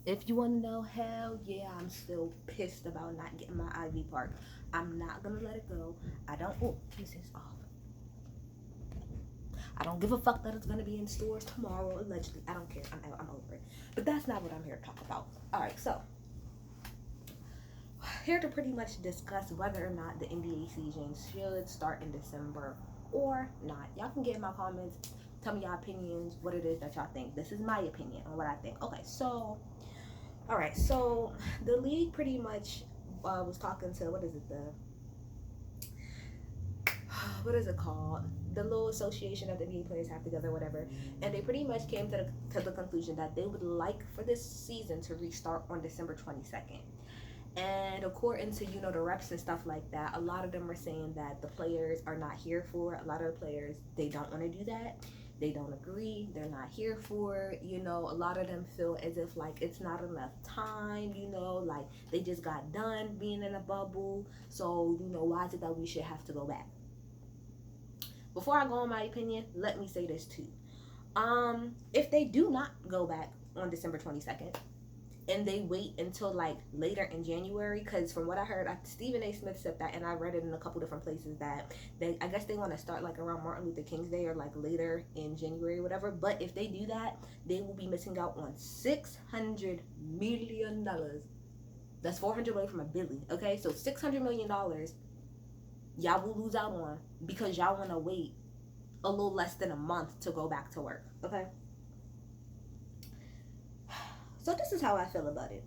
If you want to know, hell yeah, I'm still pissed about not getting my Ivy Park. I'm not gonna let it go. I don't. Oh, this is off. I don't give a fuck that it's gonna be in stores tomorrow. Allegedly, I don't care. I'm over it. But that's not what I'm here to talk about. All right, so here to pretty much discuss whether or not the NBA season should start in December or not. Y'all can get in my comments. Tell me your opinions, what it is that y'all think. This is my opinion on what I think. Okay, so all right, so the league pretty much was talking to what is it what is it called? The little association that the NBA players have together, whatever, and they pretty much came to the conclusion that they would like for this season to restart on December 22nd. And according to the reps and stuff like that, a lot of them are saying that the players are not here for it. A lot of the players, they don't want to do that. They don't agree. They're not here for it. A lot of them feel as if like it's not enough time. Like they just got done being in a bubble. So why is it that we should have to go back? Before I go on my opinion, let me say this too. If they do not go back on December 22nd, and they wait until like later in January, because from what I heard, Stephen A. Smith said that, and I read it in a couple different places that I guess they want to start like around Martin Luther King's Day or like later in January or whatever. But if they do that, they will be missing out on $600 million. That's 400 away from a billion. Okay, so $600 million y'all will lose out on because y'all want to wait a little less than a month to go back to work. Okay, so this is how I feel about it.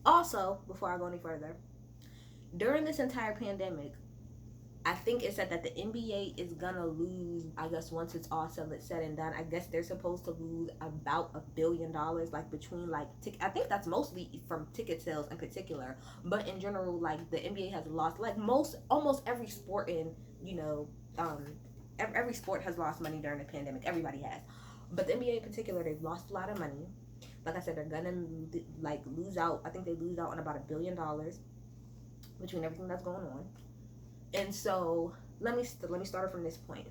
Also, before I go any further, during this entire pandemic, I think it said that the NBA is gonna lose. I guess once it's all said and done, I guess they're supposed to lose about $1 billion, like between like I think that's mostly from ticket sales in particular, but in general, like the NBA has lost like almost every sport in um every sport has lost money during the pandemic. Everybody has, but the NBA in particular, they've lost a lot of money. Like I said, they're gonna like lose out. I think they lose out on about $1 billion between everything that's going on. And so let me start from this point.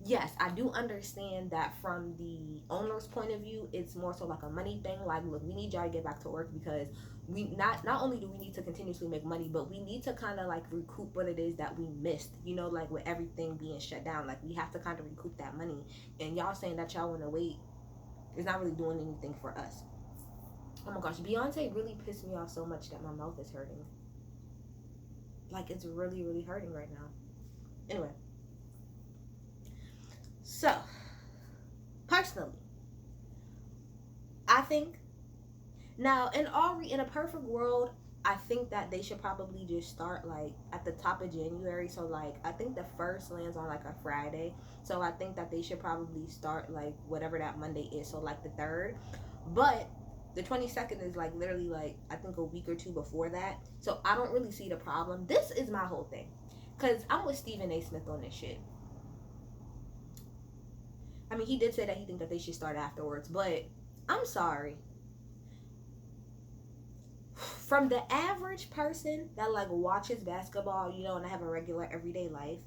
Yes, I do understand that from the owner's point of view, it's more so like a money thing. Like, look, we need y'all to get back to work because we not only do we need to continuously make money, but we need to kind of like recoup what it is that we missed. Like with everything being shut down, like we have to kind of recoup that money. And y'all saying that y'all want to wait is not really doing anything for us. Oh my gosh, Beyonce really pissed me off so much that my mouth is hurting. Like it's really, really hurting right now. Anyway, so personally, I think now in a perfect world, I think that they should probably just start like at the top of January. So like I think the first lands on like a Friday. So I think that they should probably start like whatever that Monday is. So like the third, but the 22nd is like literally like I think a week or two before that. So I don't really see the problem. This is my whole thing, cause I'm with Stephen A. Smith on this shit. I mean, he did say that he think that they should start afterwards, but I'm sorry. From the average person that like watches basketball, and have a regular everyday life,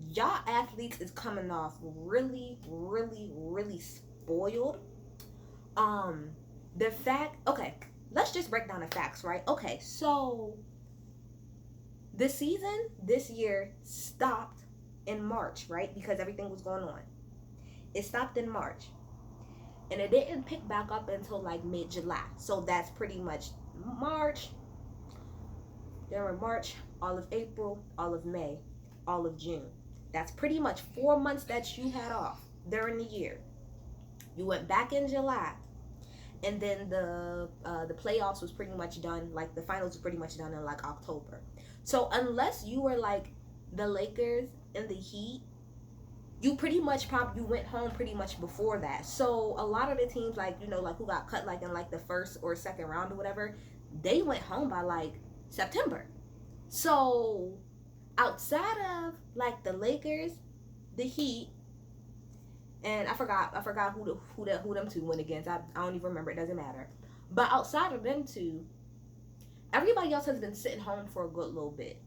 y'all athletes is coming off really, really, really spoiled. Um, the fact, okay, let's just break down the facts, right? Okay, so the season this year stopped in March, right? Because everything was going on. It stopped in March. And it didn't pick back up until like mid July. So that's pretty much March, during March, all of April, all of May, all of June. That's pretty much 4 months that you had off during the year. You went back in July, and then the playoffs was pretty much done. Like the finals was pretty much done in like October. So unless you were like the Lakers and the Heat, you pretty much probably you went home pretty much before that. So a lot of the teams like like who got cut like in like the first or second round or whatever, they went home by like September. So outside of like the Lakers, the Heat, and I forgot who them two went against. I don't even remember. It doesn't matter. But outside of them two, everybody else has been sitting home for a good little bit.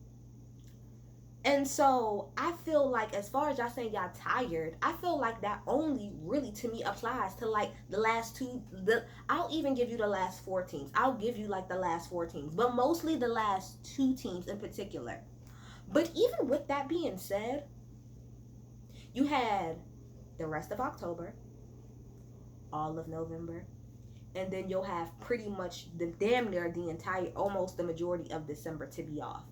And so I feel like, as far as y'all saying y'all tired, I feel like that only really to me applies to like the last two. I'll even give you the last four teams. I'll give you like the last four teams, but mostly the last two teams in particular. But even with that being said, you had the rest of October, all of November, and then you'll have pretty much the damn near the entire, almost the majority of December to be off.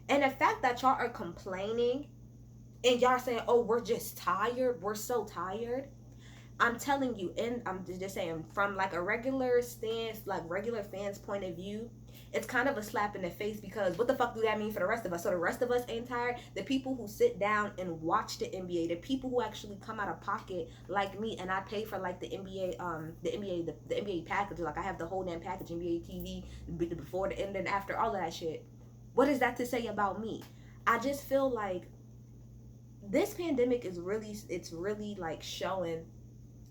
And the fact that y'all are complaining and y'all saying, oh, we're just tired, we're so tired. I'm telling you, and I'm just saying, from like a regular stance, like regular fans' point of view, it's kind of a slap in the face, because what the fuck do that mean for the rest of us? So the rest of us ain't tired. The people who sit down and watch the NBA, the people who actually come out of pocket like me, and I pay for like the NBA, the NBA package. Like I have the whole damn package, NBA TV, before the end and after, all of that shit. What is that to say about me? I just feel like this pandemic is really, it's really like showing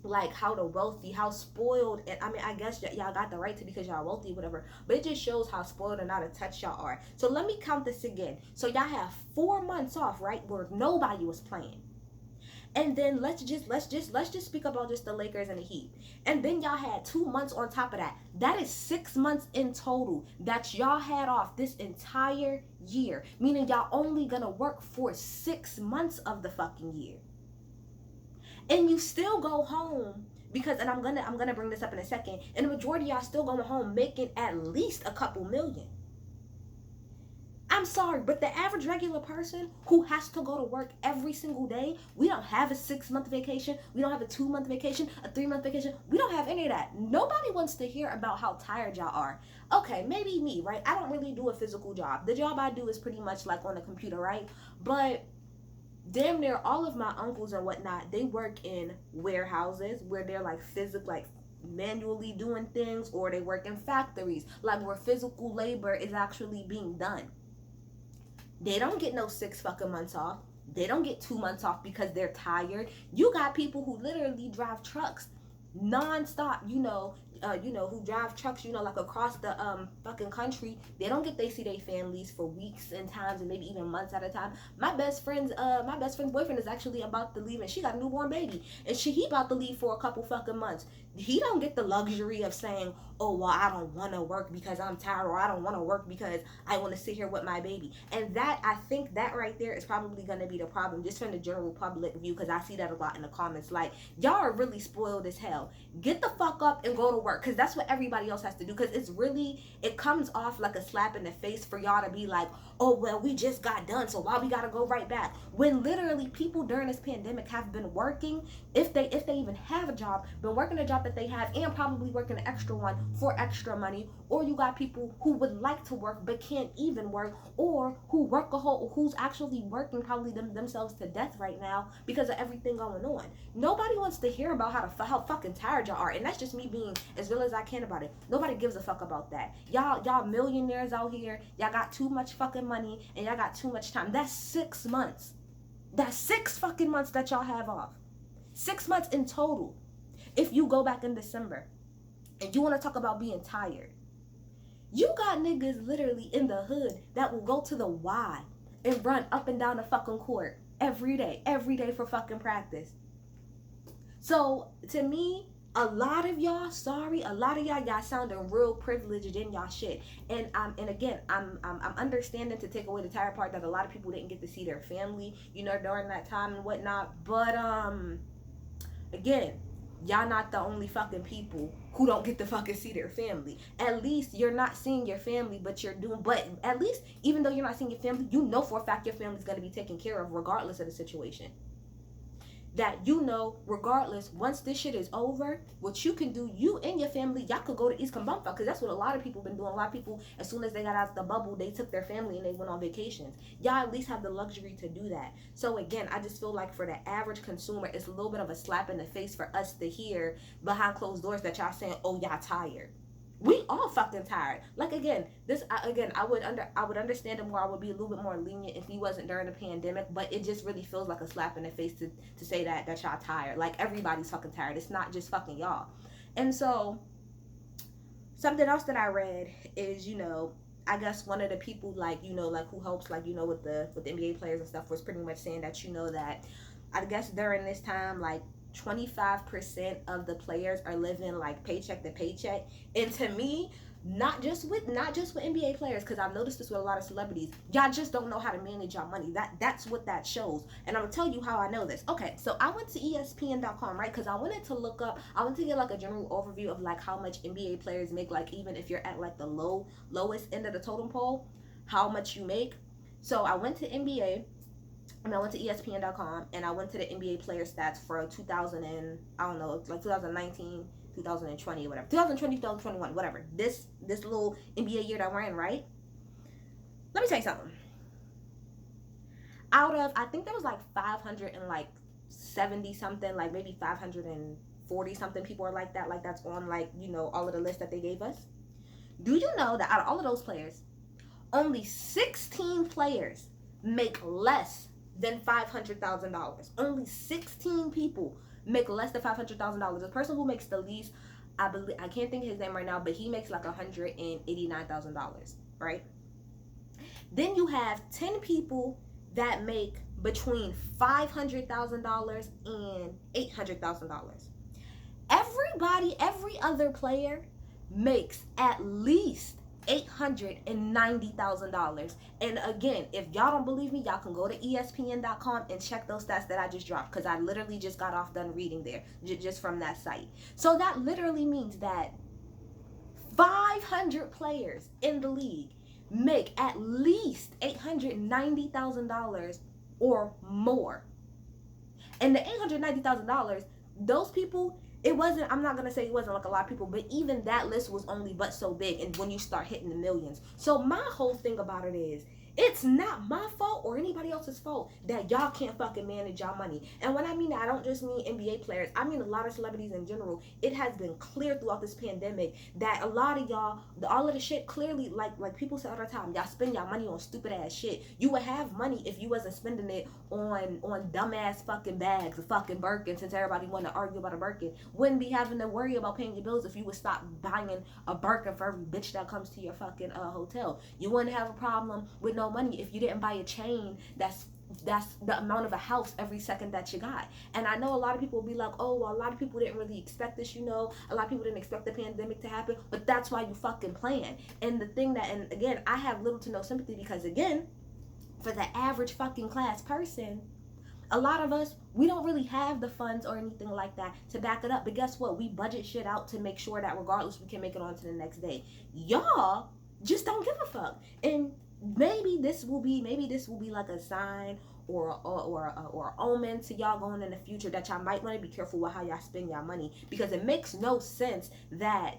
like how the wealthy, how spoiled, and I mean, I guess y'all got the right to because y'all wealthy, whatever, but it just shows how spoiled and out of touch y'all are. So let me count this again. So y'all have 4 months off, right, where nobody was playing. And then let's just speak about just the Lakers and the Heat. And then y'all had 2 months on top of that. That is 6 months in total that y'all had off this entire year. Meaning y'all only gonna work for 6 months of the fucking year. And you still go home because, and I'm gonna bring this up in a second, and the majority of y'all still going home making at least a couple million. I'm sorry, but the average regular person who has to go to work every single day, we don't have a 6-month vacation. We don't have a 2-month vacation, a 3-month vacation. We don't have any of that. Nobody wants to hear about how tired y'all are. Okay, maybe me, right? I don't really do a physical job. The job I do is pretty much like on the computer, right? But damn near all of my uncles and whatnot, they work in warehouses where they're like like manually doing things, or they work in factories, like where physical labor is actually being done. They don't get no 6 fucking months off. They don't get 2 months off because they're tired. You got people who literally drive trucks non-stop, who drive trucks, like across the fucking country. They don't get, they see their families for weeks and times, and maybe even months at a time. My best friend's boyfriend is actually about to leave, and she got a newborn baby, and he about to leave for a couple fucking months. He don't get the luxury of saying, oh, well, I don't want to work because I'm tired, or I don't want to work because I want to sit here with my baby. And that, I think that right there is probably going to be the problem, just from the general public view, because I see that a lot in the comments. Like, y'all are really spoiled as hell. Get the fuck up and go to work, because that's what everybody else has to do. Because it comes off like a slap in the face for y'all to be like, oh, well, we just got done, so why we gotta go right back? When literally people during this pandemic have been working, if they even have a job, been working a job that they have, and probably working an extra one for extra money. Or you got people who would like to work but can't even work, or who's actually working probably themselves to death right now because of everything going on. Nobody wants to hear about how fucking tired y'all are, and that's just me being as real as I can about it. Nobody gives a fuck about that. Y'all millionaires out here. Y'all got too much fucking money, and y'all got too much time. That's 6 months. That's 6 fucking months that y'all have off. 6 months in total. If you go back in December and you want to talk about being tired, you got niggas literally in the hood that will go to the Y and run up and down the fucking court every day for fucking practice. So to me, a lot of y'all sounding real privileged in y'all shit. And again, I'm understanding, to take away the tired part, that a lot of people didn't get to see their family, during that time and whatnot. But again, y'all not the only fucking people who don't get to fucking see their family. At least you're not seeing your family, but at least, even though you're not seeing your family, you know for a fact your family's going to be taken care of regardless of the situation. That regardless, once this shit is over, what you can do, you and your family, y'all could go to East Kambumfa, because that's what a lot of people been doing. A lot of people, as soon as they got out of the bubble, they took their family and they went on vacations. Y'all at least have the luxury to do that. So again, I just feel like for the average consumer, it's a little bit of a slap in the face for us to hear behind closed doors that y'all saying, oh, y'all tired. We all fucking tired. Like, again, I would understand it more. I would be a little bit more lenient if he wasn't during the pandemic, but it just really feels like a slap in the face to say that y'all tired. Like, everybody's fucking tired. It's not just fucking y'all. And so something else that I read is, I guess one of the people, like, you know, like who helps, like, you know, with the NBA players and stuff, was pretty much saying that, you know, that I guess during this time, like 25% of the players are living like paycheck to paycheck. And to me, not just with NBA players, because I've noticed this with a lot of celebrities, y'all just don't know how to manage your money. That's what that shows. And I'm gonna tell you how I know this. Okay, so I went to ESPN.com, right? Because I wanted to look up, I wanted to get like a general overview of like how much NBA players make, like even if you're at like the lowest end of the totem pole, how much you make. So I went to NBA, and I went to ESPN.com, and I went to the NBA player stats for 2000 and I don't know, like 2019, 2020, or whatever, 2020, 2021, whatever. This little NBA year that we're in, right? Let me tell you something. Out of, I think there was like 500 and like 70 something, like maybe 540 something people are like that, like that's on, like, you know, all of the lists that they gave us. Do you know that out of all of those players, only 16 players make less than $500,000? Only 16 people make less than $500,000. The person who makes the least, I believe, I can't think of his name right now, but he makes like $189,000, right? Then you have 10 people that make between $500,000 and $800,000. Every other player makes at least $890,000. And again, if y'all don't believe me, y'all can go to ESPN.com and check those stats that I just dropped, because I literally just got off done reading there just from that site. So that literally means that 500 players in the league make at least $890,000 or more. And the $890,000, those people, it wasn't, I'm not gonna say it wasn't like a lot of people, but even that list was only but so big, and when you start hitting the millions. So my whole thing about it is, it's not my fault or anybody else's fault that y'all can't fucking manage y'all money. And when I mean that, I don't just mean NBA players. I mean a lot of celebrities in general. It has been clear throughout this pandemic that a lot of y'all, all of the shit, clearly, like people say all the time, y'all spend y'all money on stupid ass shit. You would have money if you wasn't spending it on dumbass fucking bags, a fucking Birkin, since everybody want to argue about a Birkin. Wouldn't be having to worry about paying your bills if you would stop buying a Birkin for every bitch that comes to your fucking hotel. You wouldn't have a problem with no money if you didn't buy a chain that's the amount of a house every second that you got. And I know a lot of people will be like, oh, well, a lot of people didn't really expect this, you know, a lot of people didn't expect the pandemic to happen, but that's why you fucking plan. And the thing that, and again, I have little to no sympathy, because again, for the average fucking class person, a lot of us, we don't really have the funds or anything like that to back it up. But guess what? We budget shit out to make sure that regardless we can make it on to the next day. Y'all just don't give a fuck. And maybe this will be like a sign or omen to y'all going in the future that y'all might want to be careful with how y'all spend y'all money, because it makes no sense that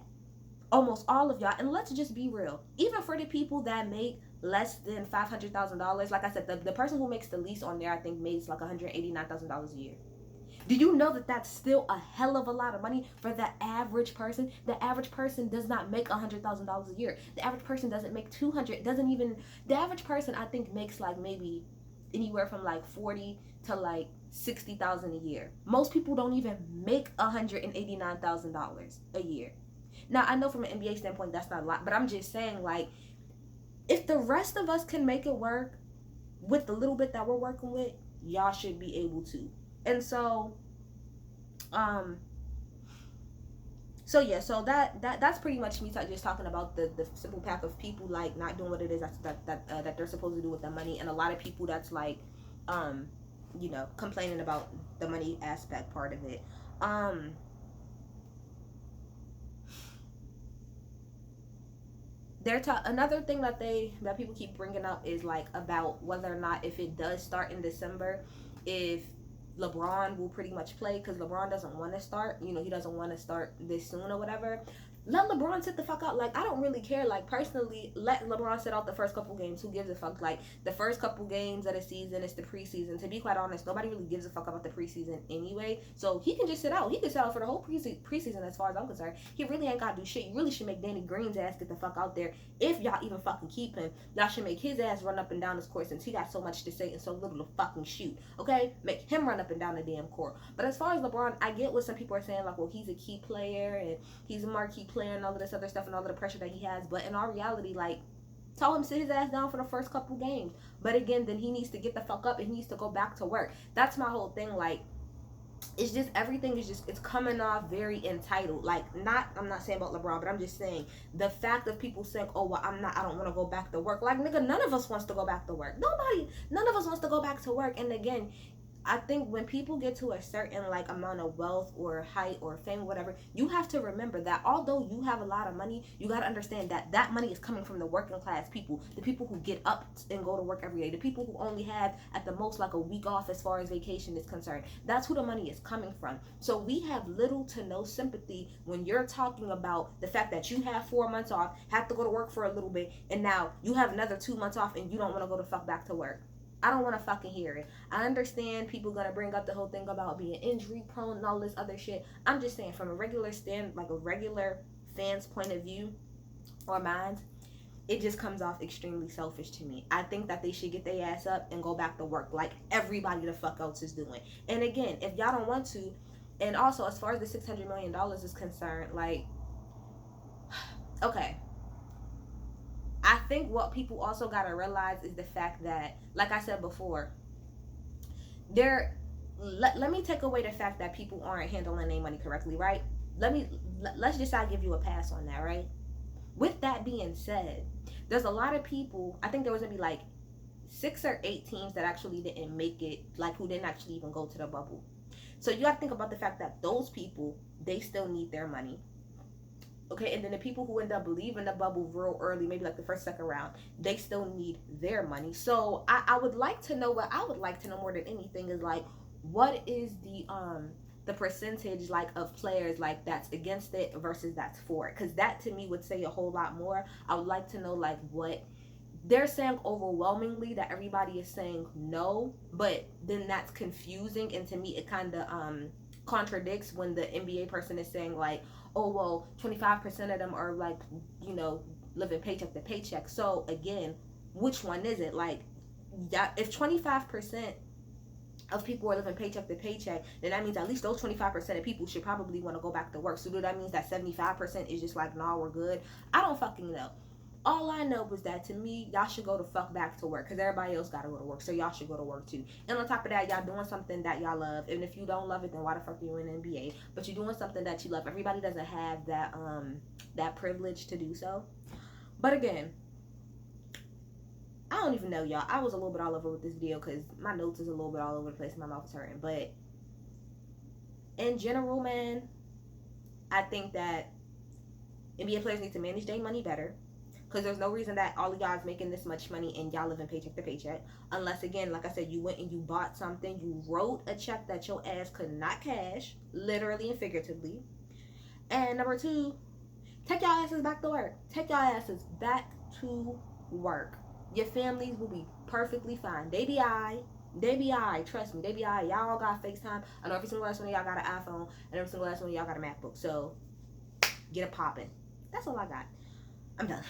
almost all of y'all, and let's just be real, even for the people that make less than $500,000, like I said, the person who makes the least on there, I think, makes like $189,000 a year. Do you know that that's still a hell of a lot of money for the average person? The average person does not make $100,000 a year. The average person doesn't make 200. Doesn't even. The average person, I think, makes like maybe anywhere from like 40 to like 60,000 a year. Most people don't even make $189,000 a year. Now I know from an NBA standpoint that's not a lot, but I'm just saying, like, if the rest of us can make it work with the little bit that we're working with, y'all should be able to. And so yeah, so that's pretty much me just talking about the simple path of people like not doing what it is that they're supposed to do with their money, and a lot of people that's like you know, complaining about the money aspect part of it. Another thing that people keep bringing up is like about whether or not, if it does start in December, if LeBron will pretty much play, because LeBron doesn't want to start. You know, he doesn't want to start this soon or whatever. Let LeBron sit the fuck out. Like, I don't really care. Like, personally, let LeBron sit out the first couple games. Who gives a fuck? Like, the first couple games of the season is the preseason. To be quite honest, nobody really gives a fuck about the preseason anyway. So he can just sit out. He can sit out for the whole preseason as far as I'm concerned. He really ain't got to do shit. You really should make Danny Green's ass get the fuck out there. If y'all even fucking keep him, y'all should make his ass run up and down this court, since he got so much to say and so little to fucking shoot. Okay? Make him run up and down the damn court. But as far as LeBron, I get what some people are saying, like, well, he's a key player and he's a marquee player and all of this other stuff and all of the pressure that he has. But in all reality, like, Tell him sit his ass down for the first couple games. But again, then he needs to get the fuck up and he needs to go back to work. That's my whole thing. Like, it's just everything is just, it's coming off very entitled. Like, I'm not saying about LeBron, but I'm just saying the fact of people saying, oh well, I don't want to go back to work. Like, nigga, none of us wants to go back to work. None of us wants to go back to work. And again, I think when people get to a certain like amount of wealth or height or fame or whatever, you have to remember that although you have a lot of money, you got to understand that that money is coming from the working class people, the people who get up and go to work every day, the people who only have at the most like a week off as far as vacation is concerned. That's who the money is coming from. So we have little to no sympathy when you're talking about the fact that you have 4 months off, have to go to work for a little bit, and now you have another 2 months off and you don't want to go the fuck back to work. I don't want to fucking hear it. I understand people gonna bring up the whole thing about being injury prone and all this other shit. I'm just saying from a regular fan's point of view or mind, it just comes off extremely selfish to me. I think that they should get their ass up and go back to work like everybody the fuck else is doing. And again, if y'all don't want to, and also as far as the $600 million is concerned, like, okay. I think what people also got to realize is the fact that, like I said before, let me take away the fact that people aren't handling their money correctly, right? Let's just give you a pass on that, right? With that being said, there's a lot of people, I think there was going to be like 6 or 8 teams that actually didn't make it, like who didn't actually even go to the bubble. So you got to think about the fact that those people, they still need their money. Okay, and then the people who end up leaving the bubble real early, maybe like the first, second round, they still need their money. So I would like to know, what I would like to know more than anything is like, what is the percentage like of players like that's against it versus that's for it? Because that to me would say a whole lot more. I would like to know like what they're saying overwhelmingly, that everybody is saying no, but then that's confusing, and to me it kind of contradicts when the NBA person is saying like, oh well, 25% of them are like, you know, living paycheck to paycheck. So again, which one is it? Like, if 25% of people are living paycheck to paycheck, then that means at least those 25% of people should probably want to go back to work. So that means that 75% is just like, nah, we're good. I don't fucking know. All I know was that to me, y'all should go the fuck back to work, because everybody else got to go to work, so y'all should go to work too. And on top of that, y'all doing something that y'all love, and if you don't love it, then why the fuck are you in the NBA? But you're doing something that you love. Everybody doesn't have that privilege to do so. But again, I don't even know, y'all. I was a little bit all over with this video because my notes is a little bit all over the place and my mouth is hurting. But in general, man, I think that NBA players need to manage their money better. Because there's no reason that all of y'all is making this much money and y'all living paycheck to paycheck. Unless, again, like I said, you went and you bought something. You wrote a check that your ass could not cash, literally and figuratively. And number 2, take y'all asses back to work. Take y'all asses back to work. Your families will be perfectly fine. They be alright. Trust me, they be alright. Y'all all got FaceTime. I know every single last one of y'all got an iPhone. And every single last one of y'all got a MacBook. So, get it popping. That's all I got. I'm done.